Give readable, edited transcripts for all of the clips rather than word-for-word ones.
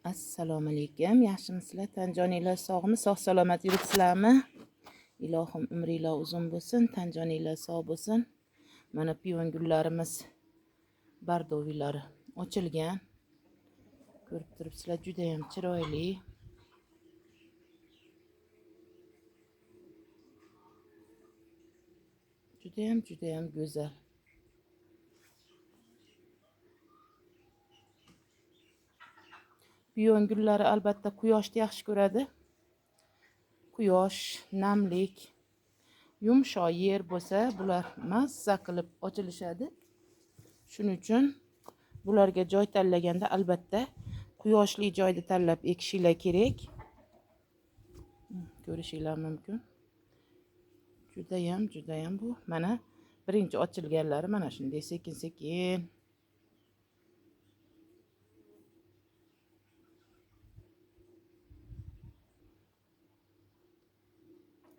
Assalomu alaykum. Yaxshimisizlar? Tanjoninglar sog'mi? Sog' salomat yuribsizlarmi? Ilohim umringlar uzun bo'lsin, tanjoninglar sog' bo'lsin. Mana piyon gullarimiz bardovilari ochilgan. Ko'rib turibsizlar, juda ham chiroyli. Juda ham go'zal. Piyon gullari albatta quyoshni yaxshi ko'radi. Quyosh, namlik, yumshoq yer bo'lsa, bular mazza qilib ochilishadi. Shuning uchun bularga joy tanlaganda albatta quyoshli joyni tanlab ekishinglar kerak. Ko'rishinglar mumkin. Juda ham bu. Mana birinchi ochilganlari mana shunday sekin-sekin.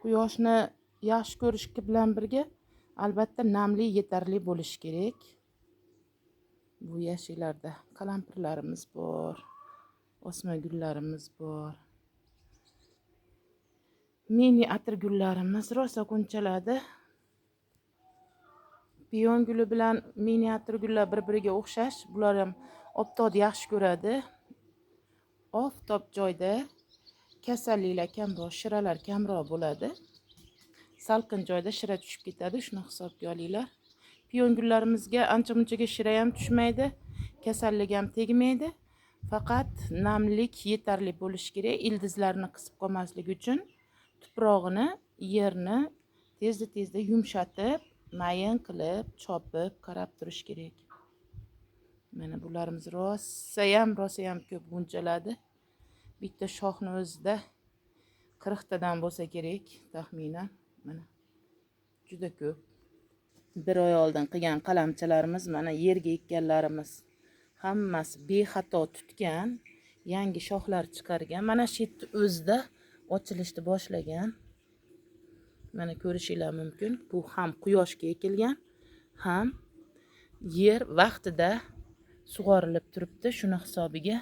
Quyoshni yaxshi ko'rish bilan birga albatta namli yetarli bo'lishi kerak. Bu yashillarda qalampirlarimiz bor, o'sma gullarimiz bor. Mini atir gullarimiz rosa qo'nchaladi. Piyon guli bilan mini atir gullar bir-biriga o'xshash. Bular ham oftobni yaxshi ko'radi. Oftob joyda kasalliklar kamroq, shiralar kamroq bo'ladi. Salqin joyda shira tushib ketadi, shuni hisobga olinglar. Piyon gullarimizga ancha-munchaga shira ham tushmaydi, kasallik ham tegmaydi. Faqat namlik yetarli bo'lishi kerak. Ildizlarni qisib qolmasligi uchun tuprog'ini, yerni tezda yumshatib, mayin qilib, chopib, qarab turish kerak. Mana bularimiz rosa ham ko'p g'unchaladi. Bitta shoxni o'zida 40 tadan bo'lsa kerak, taxminan. Mana juda ko'p. Bir oy oldin qilgan qalamchalarimiz, mana yerga ekkanlarimiz hammasi bexato tutgan, yangi shoxlar chiqargan. Mana shu yerda o'zida ochilishni boshlagan. Mana ko'rishinglar mumkin. Bu ham quyoshga ekilgan, ham yer vaqtida sug'orilib turibdi. Shuni hisobiga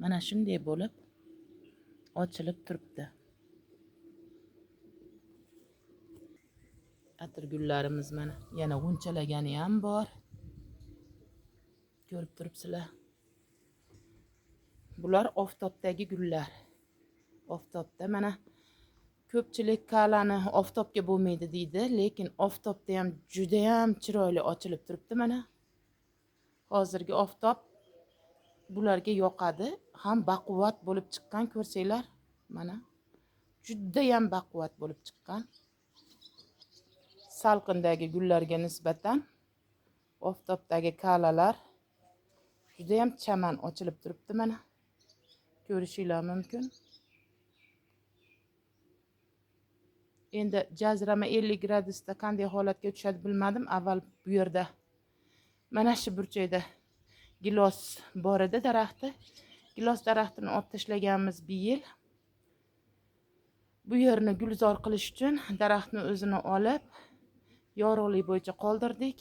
mana shunday bo'lib ochilib turibdi. Atir gullarimiz mana yana g'unchalagani ham bor. Ko'rib turibsizlar. Bular oftobdagi gullar. Oftobda mana ko'pchilik kalani oftobga bo'lmaydi deydi, lekin oftobda ham juda ham chiroyli ochilib turibdi mana. Hozirgi oftob bularga yoqadi, ham baquvvat bo'lib chiqqan, ko'rsanglar. Mana juda ham baquvvat bo'lib chiqqan. Salqindagi gullarga nisbatan oftobdagi kalalar juda ham chaman ochilib turibdi mana. Ko'rishinglar mumkin. Endi jazirama 50 gradusda qanday holatga tushadi bilmadim. Avval bu yerda mana shu burchakda gilos bor edi daraxti. Gilos daraxtini olib tashlaganmiz bir yil. Bu yerni gulzor qilish uchun daraxtni o'zini olib yorug'lik bo'yicha qoldirdik.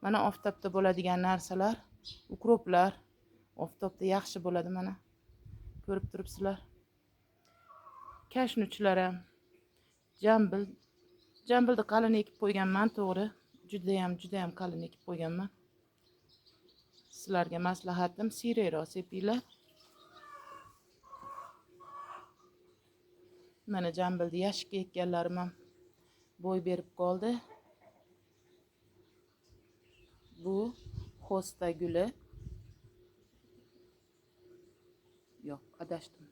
Mana oftobda bo'ladigan narsalar, ukroplar oftobda yaxshi bo'ladi mana. Ko'rib turibsizlar. Kashnuchlar ham jambilni qalin ekib qo'yganman, to'g'ri. Juda ham qalin ekib qo'yganman. Sizlarga maslahatim siyrakroq sepinglar. Mana jambilni yashikka ekkanlarim ham bo'y berib qoldi. Bu xosta guli. Yo'q, adashdim.